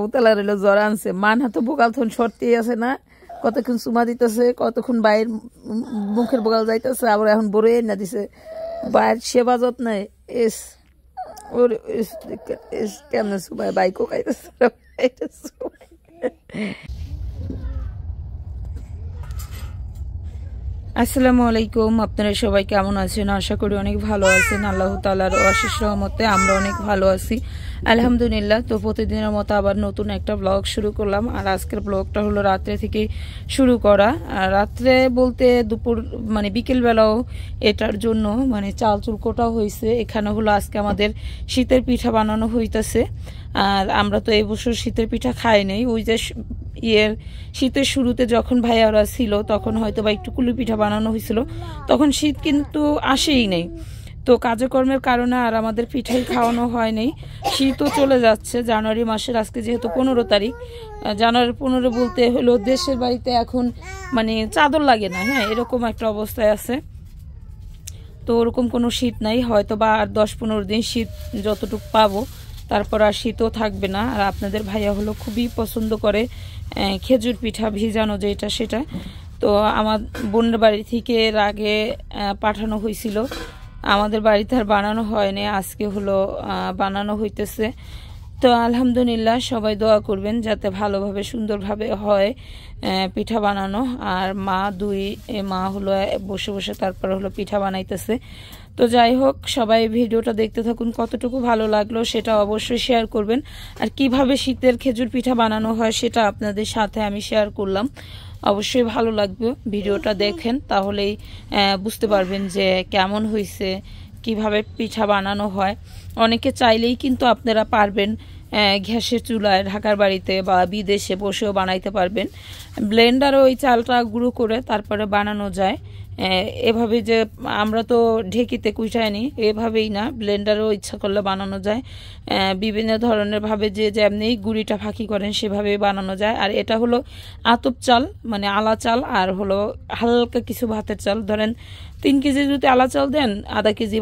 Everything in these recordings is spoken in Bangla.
উতলার হইলো জ্বর আনছে মান হাতে বোকাল থন সরতেই আছে না কতক্ষণ চুমা দিতেছে কতক্ষণ বাইরের মুখের বোকাল যাইতেছে আবার এখন বড় না দিছে বাইরের সেবা যত্ন এস ওর কেমন সুবাই বাইকও খাইতেছে আসসালামু আলাইকুম আপনারা সবাই কেমন আছেন আশা করি অনেক ভালো আছেন আল্লাহ তাআলার অশেষ রহমতে আমরা অনেক ভালো আছি আলহামদুলিল্লাহ। তো প্রতিদিনের মতো আবার নতুন একটা ব্লগ শুরু করলাম আর আজকের ব্লগটা হলো রাত্রে থেকে শুরু করা। আর রাত্রে বলতে দুপুর মানে বিকেলবেলাও এটার জন্য মানে চাল চুল কোটা হয়েছে। এখানে হলো আজকে আমাদের শীতের পিঠা বানানো হইতেছে। আর আমরা তো এই বছর শীতের পিঠা খাই নাই, ওই যে শীতের শুরুতে যখন ভাইয়ারা ছিল তখন হয়তো বা একটু কুলি পিঠা বানানো হয়েছিল, তখন শীত কিন্তু আসেই নেই। তো কাজকর্মের কারণে আর আমাদের পিঠাই খাওয়ানো হয় নাই। শীতও চলে যাচ্ছে, জানুয়ারি মাসের আজকে যেহেতু 15 তারিখ, জানুয়ারি 15 বলতে হলো দেশের বাড়িতে এখন মানে চাদর লাগে না, হ্যাঁ এরকম একটা অবস্থায় আছে। তো ওরকম কোনো শীত নাই, হয়তো বা আর 10-15 দিন শীত যতটুকু পাবো, তারপর আর শীতও থাকবে না। আর আপনাদের ভাইয়া হলো খুবই পছন্দ করে খেজুর পিঠা ভিজানো যেটা সেটা। তো আমার বোনের বাড়ি থেকে এর আগে পাঠানো হয়েছিল, আমাদের বাড়িতে আর বানানো হয়নি, আজকে হলো বানানো হইতেছে। তো আলহামদুলিল্লাহ সবাই দোয়া করবেন যাতে ভালোভাবে সুন্দরভাবে হয় পিঠা বানানো। আর মা হলো বসে বসে তারপর হলো পিঠা বানাইতেছে। তো যাই হোক, সবাই ভিডিওটা দেখতে থাকুন, কতটুকু ভালো লাগলো সেটা অবশ্যই শেয়ার করবেন। আর কিভাবে শীতের খেজুর পিঠা বানানো হয় সেটা আপনাদের সাথে আমি শেয়ার করলাম, অবশ্যই ভালো লাগবে। ভিডিওটা দেখেন তাহলেই বুঝতে পারবেন যে কেমন হয়েছে, কিভাবে পিঠা বানানো হয়। অনেকে চাইলেই কিন্তু আপনারা পারবেন গ্যাসের চুলায় ঢাকার বাড়িতে বা বিদেশে বসেও বানাইতে পারবেন। ব্লেন্ডারে ওই চালটা গুঁড়ো করে তারপরে বানানো যায়। এভাবে যে আমরা তো ঢেকিতে কুইটাই নি, এভাবেই না, ব্লেন্ডারও ইচ্ছা করলে বানানো যায়। বিভিন্ন ধরনের ভাবে যে যেমনি গুঁড়িটা ফাঁকি করেন সেভাবেই বানানো যায়। আর এটা হলো আতপ চাল মানে আলা চাল, আর হলো হালকা কিছু ভাতের চাল। ধরেন 3 কেজি যদি আলা চাল দেন, আধা কেজি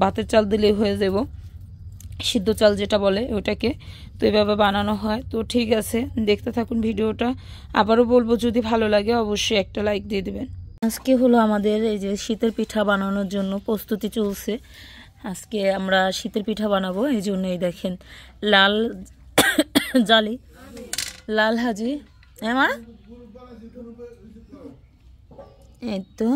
ভাতের চাল দিলেই হয়ে যাব, সিদ্ধ চাল যেটা বলে ওটাকে। তো এভাবে বানানো হয়। তো ঠিক আছে, দেখতে থাকুন ভিডিওটা। আবারও বলবো যদি ভালো লাগে অবশ্যই একটা লাইক দিয়ে দিবেন। আজকে হলো আমাদের এই যে শীতের পিঠা বানানোর জন্য প্রস্তুতি চলছে। আজকে আমরা শীতের পিঠা বানাবো, এই জন্যই দেখেন লাল জালি লাল হাজি মা এই তো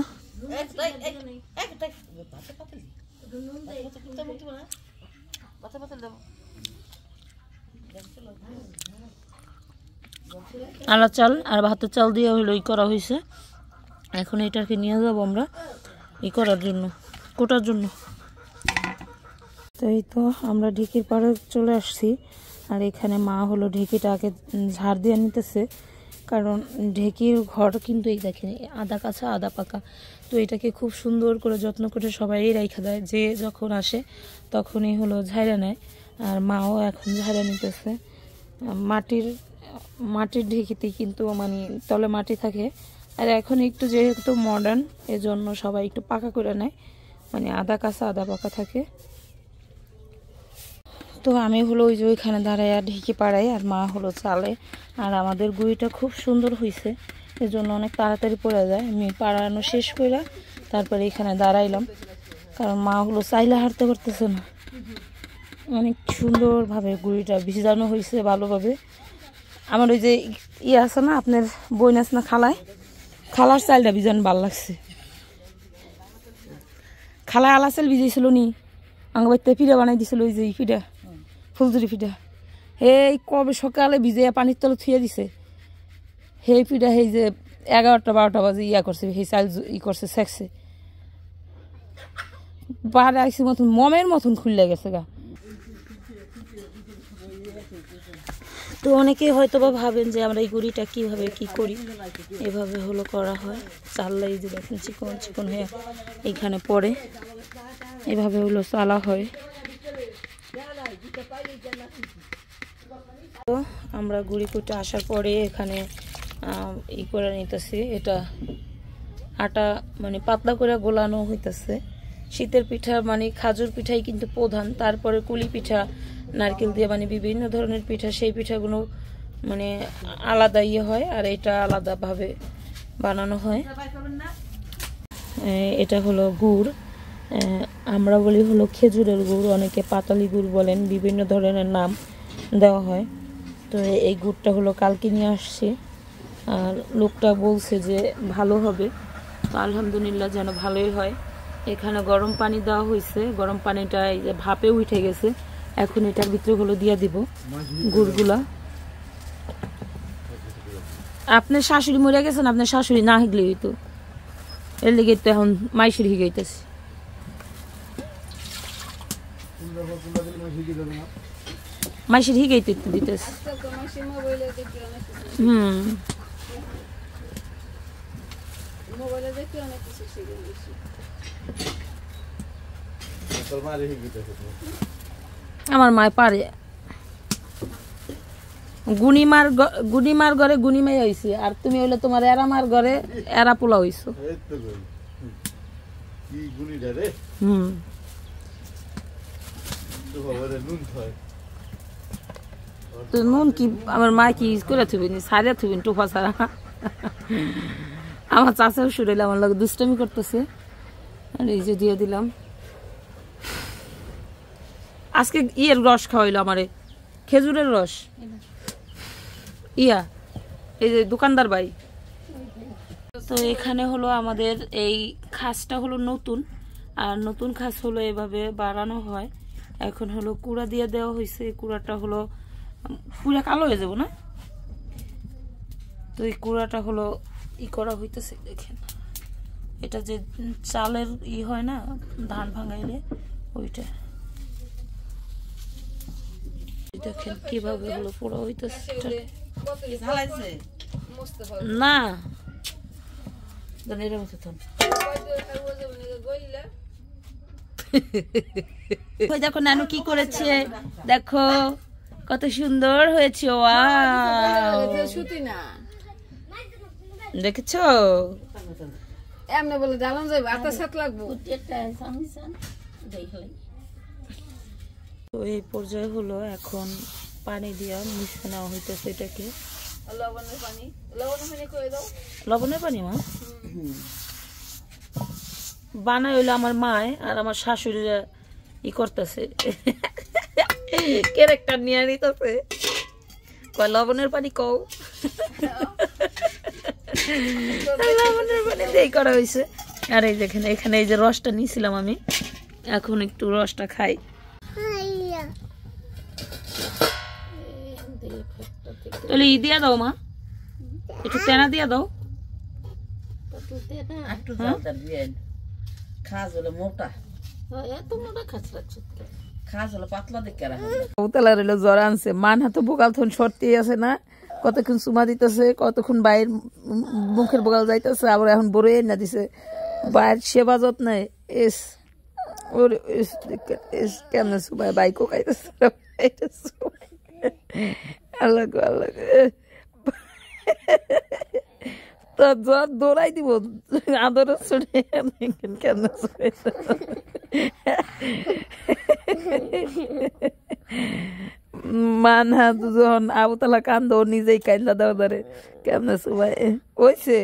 আলা চাল আর ভাতের চাল দিয়ে হলো করা হয়েছে। এখন এটাকে নিয়ে যাবো আমরা করার জন্য, কোটার জন্য। তো এই তো আমরা ঢেকির পাড়ে চলে আসছি। আর এখানে মা হলো ঢেকিটা আগে ঝাড় দিয়ে নিতেছে, কারণ ঢেকির ঘর কিন্তু এই দেখেন আদা কাঁচা আদা পাকা। তো এটাকে খুব সুন্দর করে যত্ন করে সবাই রেখে দেয়, যে যখন আসে তখনই হলো ঝাড়া নেয়। আর মাও এখন ঝাড়া নিতেছে। মাটির ঢেকিতে কিন্তু মানে তলে মাটি থাকে, আর এখন একটু যেহেতু মডার্ন এজন্য সবাই একটু পাকা করে নেয়, মানে আদা কাঁচা আদা পাকা থাকে। তো আমি হলো ওই যে ওইখানে দাঁড়াই আর ঢেকি পাড়াই, আর মা হলো চালে। আর আমাদের গুঁড়িটা খুব সুন্দর হয়েছে, এজন্য অনেক তাড়াতাড়ি পড়ে যায়। আমি পাড়ানো শেষ করে তারপরে এখানে দাঁড়াইলাম, কারণ মা হলো চাইলে হাঁটতে পারতেছে না। অনেক সুন্দরভাবে গুঁড়িটা ভিজানো হয়েছে ভালোভাবে। আমার ওই যে আছে না আপনার বই নাচ না খালার চালটা ভিজানো ভালো লাগছে। খালায় আলা চাল ভিজাইছিল নি, আমার বাড়িতে পিঠা বানাই দিছিল, ওই যে পিঠা ফুলঝুরি পিঠা, এই কবে সকালে ভিজে পানির তলে থুয়ে দিছে। সেই পিঠা সেই যে 11টা-12টা বাজে করছে, সেই চাল করছে শেখছে, বাড়ে আইসি মতন মমের মতন খুললে গেছে গা। তো অনেকে হয়তো বা ভাবেন যে আমরা এই গুঁড়িটা কিভাবে কি করি, এভাবে হলো করা হয়। চাললাই যে দেখেন চিকন চিকন হয়ে এইখানে পড়ে, এভাবে হলো চালা হয়। তো আমরা গুঁড়ি কুটে আসার পরে এখানে করে নিতেছি, এটা আটা মানে পাতলা করে গোলানো হইতেছে। শীতের পিঠা মানে খাজুর পিঠাই কিন্তু প্রধান, তারপরে কুলি পিঠা, নারকেল দিয়ে মানে বিভিন্ন ধরনের পিঠা, সেই পিঠাগুলো মানে আলাদা ইয়ে হয় আর এটা আলাদাভাবে বানানো হয়। এটা হলো গুড়, আমরা বলি হলো খেজুরের গুড়, অনেকে পাতালি গুড় বলেন, বিভিন্ন ধরনের নাম দেওয়া হয়। তো এই গুড়টা হলো কালকে নিয়ে আসছে আর লোকটা বলছে যে ভালো হবে, তো আলহামদুলিল্লাহ যেন ভালোই হয়। এখানে গরম পানি দেওয়া হয়েছে, গরম পানিটা এই যে ভাপে উঠে গেছে, এখন এটার ভিতরে হলো দিয়ে দিব গুড়গুলা। আপনার শাশুড়ি মরে গেছেন, আপনার শাশুড়ি না হিগলে হইতো, এর লেগে তো এখন মাইসির হিগাইতেছে। মাইসির হিগাইতে দিতেছে। আমার মায় পারে, গুনিমার ঘরে গুনিমাই হয়েছে, আর তুমি হইলে তোমার এরামার ঘরে এরা পোলা হইছো। তো নুন কি আমার মা কি করে থুবেন, সারিয়া থুবেন টোফা ছাড়া। আমার চাচাও শুরু আমার লোক দুষ্টামি করতেছে, আর এই যে দিয়ে দিলাম। আজকে ইয়ের রস খাওয়াইলো আমারে, খেজুরের রস। ইয়া এই যে দোকানদার ভাই। তো এখানে হলো আমাদের এই খাসটা হলো নতুন, আর নতুন খাস হলো এভাবে বাড়ানো হয়। এখন হলো কুড়া দিয়ে দেওয়া হয়েছে, কুড়াটা হলো পুরা কালো হয়ে যাবো না, তো এই কুড়াটা হলো ই করা হইতেছে। দেখেন এটা যে চালের ই হয় না, ধান ভাঙাইলে ওইটা, দেখেন কিভাবে হলো পোড়া হইতেছে না। দেখো নানু কি করেছে, দেখো কত সুন্দর হয়েছে। দেখেছো এমনি বলে জ্বালান যাবে, আটা সাত লাগবো। তো এই পর্যায়ে হলো এখন পানি দিয়া মিশিয়ে নেওয়া হইতেছে এটাকে। লবণের পানি, লবণের পানি মা বানাই হইলো আমার মায়, আর আমার শাশুড়িরা ই করতেছে, ক্যারেক্টার নিয়ে নিতেছে, কয় লবণের পানি কও। লবণের পানি দিয়ে করা হয়েছে। আর এই দেখেন এখানে এই যে রসটা নিয়েছিলাম আমি, এখন একটু রসটা খাই। তাহলে ই দিয়া দাও মা, একটু তেনা দিয়া দাও। জ্বর আনছে, মান হাতে বোকাল থন সরতেই আছে না, কতক্ষণ চুমা দিতেছে, কতক্ষণ বাইরের মুখের বোকাল যাইতেছে, আবার এখন বড় না দিছে বাইরের সেবা যত্ন। এস ওরে কেমন সুবাই বাইকও খাইতেছে, আল্লাহ আল্লাহ তো জ্বর দৌড়াই দিব আদর শুনে কেন মানা যখন আবুতলা কান্দ নিজেই কান্দা দেওয়া ধরে কেমন সুবাই ওইছে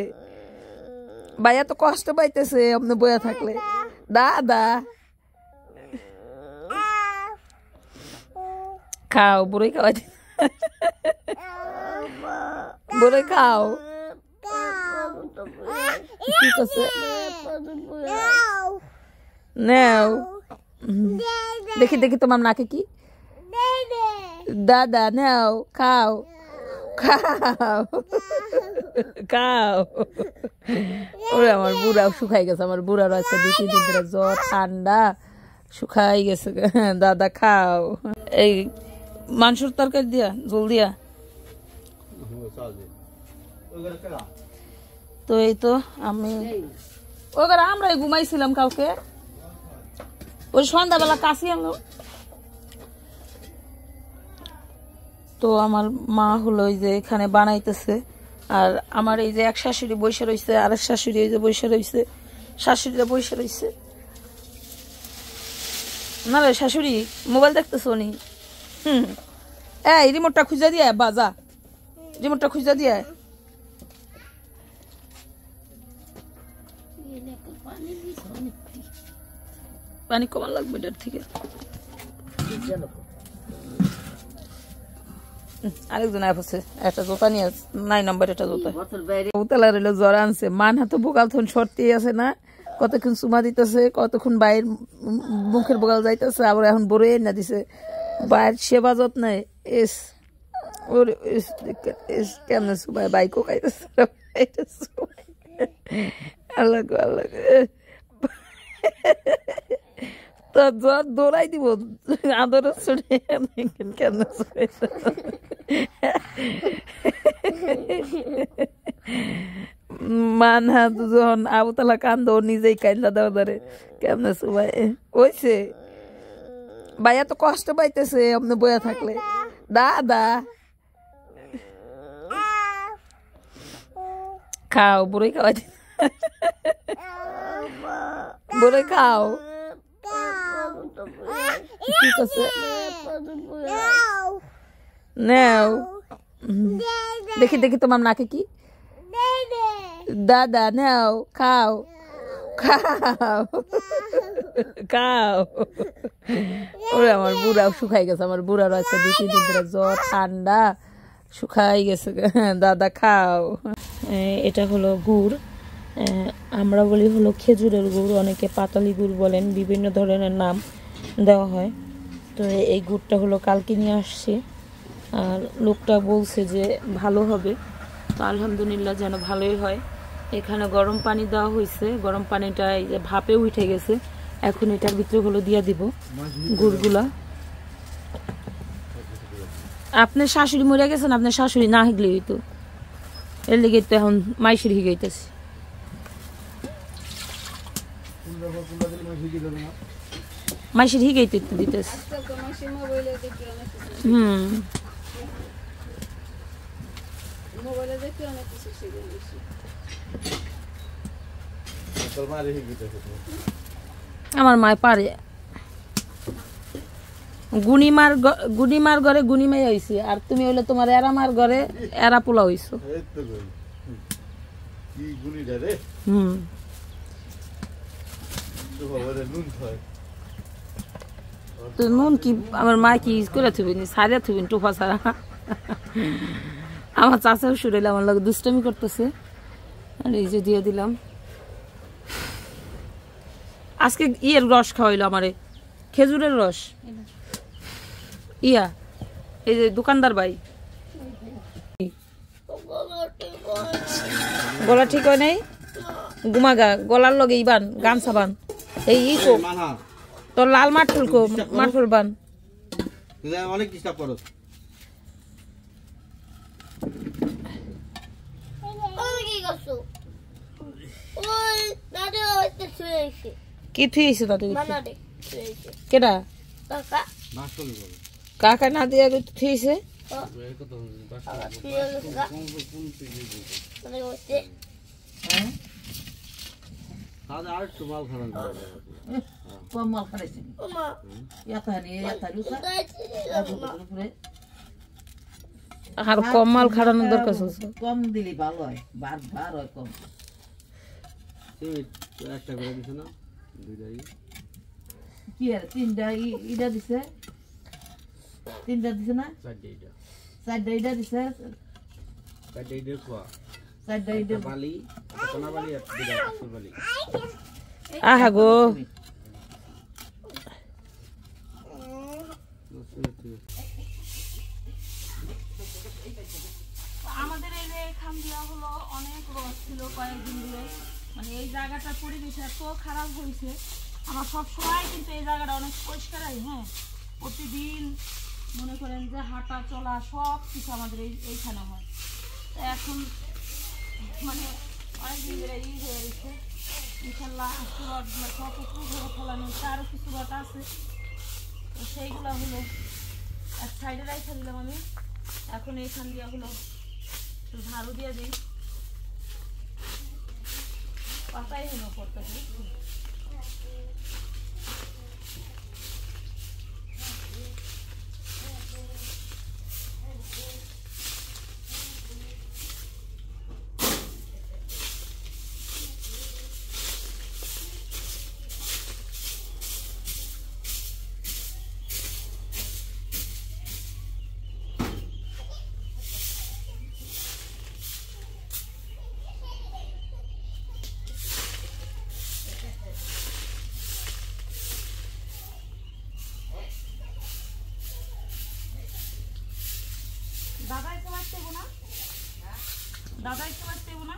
ভাইয়া তো কষ্ট পাইতেছে আপনি বইয়া থাকলে। দাদা খাও, বুড়োই খাওয়াই বুড়োই খাও। ঠিক আছে নাও, দেখি দেখি তোমার নাকে কি, দাদা নাও খাও খাও খাও। ওরে আমার বুড়াও শুকাই গেছে, আমার বুড়ার আজকে 2-3 দিন ধরে জ্বর ঠান্ডা শুকাই গেছে। দাদা খাও। এই মাংসের তরকারি দিয়া জল দিয়া। তো এই তো আমি ওখানে আমরাই ঘুমাইছিলাম কাউকে, ওই সন্ধ্যাবেলা কাশি আনলো। তো আমার মা হলো ওই যে এখানে বানাইতেছে, আর আমার এই যে এক শাশুড়ি বসে রয়েছে, আর এক শাশুড়ি এই যে বসে রয়েছে, শাশুড়িরা বসে রয়েছে। না রে শাশুড়ি মোবাইল দেখতেছ নি? এই রিমোটটা খুঁজে দিয়ে বাজা, রিমোটটা খুঁজে দিয়ে পানি কমান লাগবে এটার থেকে। আরেকজন আছে একটা জোতা নিয়ে 9 নম্বর একটা জোতা উতলা রইল জ্বর আনছে মান হাতে বোকাল থন সরতেই আছে না, কতক্ষণ চুমা দিতেছে, কতক্ষণ বাইরের মুখের বোকাল যাইতেছে, আবার এখন বড় না দিছে বাইরের সেবা যত্ন এস ওরে এস কেমন সুবাই বাইকও খাইতেছে আল্লাহ আল্লাহ তো জ্বর দৌড়াই দিব আদর শুনে কেন মান হাত যখন আবতলা কান্দ নিজেই কান্দা দেওয়া ধরে কেমন সুবাই ওইছে ভাইয়া তো কষ্ট পাইতেছে আপনি বইয়া থাকলে। দাদা খাও বুড়োই খাওয়াই বুড়োই খাও ঠিক আছে নাও দেখি দেখি তোমার নাকে কি দাদা নাও খাও খাও খাও ওরে আমার বুড়া শুকাই গেছে, আমার বুড়ার আছে 2-3 দিন ধরে জ্বর ঠান্ডা শুকাই গেছে। দাদা খাও। এটা হলো গুড়, আমরা বলি হলো খেজুরের গুড়, অনেকে পাতালি গুড় বলেন, বিভিন্ন ধরনের নাম দেওয়া হয়। তো এই গুড়টা হলো কালকে নিয়ে আসছে, আর লোকটা বলছে যে ভালো হবে, তো আলহামদুলিল্লাহ যেন ভালোই হয়। এখানে গরম পানি দেওয়া হয়েছে, গরম পানিটা এই যে ভাপে উঠে গেছে, এখন এটার ভিতরে হলো দিয়ে দিব গুড়গুলা। আপনার শাশুড়ি মরে গেছেন, আপনার শাশুড়ি না হিগলে হইতো, এর লেগে তো এখন মাইসির হিগাইতেছে। মাইসির হিগাইতে দিতেছে। আমার মায় পারে, গুনিমার ঘরে গুনিমাই হয়েছে, আর তুমি হইলে তোমার এরামার ঘরে এরা পোলা হইছো। তো নুন কি আমার মা কি করে থুবিন সারিয়া থুবিন টোফা ছাড়া। আমার চাচাও শুরু আমার লোক দুষ্টামি করতেছে, আর এই যে দিয়ে দিলাম। আজকে ইয়ের রস খাওয়াইলো আমারে, খেজুরের রস। ইয়া এই যে দোকানদার ভাই গলা ঠিক হয় নাই, ঘুমাগা গলার লগে ইবান গান সাবান এই ই কো তোর লাল মাঠফুল কো মাঠফুল বান অনেক ডিস্টার্ব করো। কি থুইছে দাদু কেডা কাকা না দিয়া থুইছে আর কম মাল খাড়ানোর দরকার, কম দিলে ভালো হয়, বার হয় কম। একটা করে দিছে না দুইটাই কি আর তিনটা ইডা দিছে, তিনটা দিছে না চারটা ইডা দিছে, চারটা ইডা খোয়া চারটা ইডা বালি কোনা বালি আর দুইটা আসল বালি। আহা গো আমাদের এই যে এখান দিয়া হলো অনেক রস ছিল কয়েকদিন ধরে, মানে এই জায়গাটার পরিবেশ এত খারাপ হয়েছে। আমার সবসময় কিন্তু এই জায়গাটা অনেক পরিষ্কার হয়, হ্যাঁ প্রতিদিন মনে করেন যে হাঁটা চলা সব কিছু আমাদের এইখানে হয়। তো এখন মানে অনেকদিন ধরে ই হয়ে গেছে, ইনশাল্লাহ রডগুলো সব একটু ধরে ফেলানো হচ্ছে, আরও কিছু রড আছে, তো সেইগুলো হলো এক সাইডে রাইখা দিলাম আমি। এখন এইখান দিয়ে হলো ঝাড়ু দিয়ে দিই, পাতাই হলো করতেছে। বাঁচতে না, দাদা একটু বাঁচতে না।